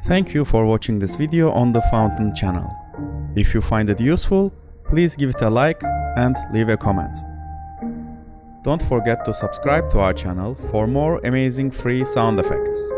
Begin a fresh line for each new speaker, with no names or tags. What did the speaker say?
Thank you for watching this video on the Fountain channel. If you find it useful, please give it a like and leave a comment. Don't forget to subscribe to our channel for more amazing free sound effects.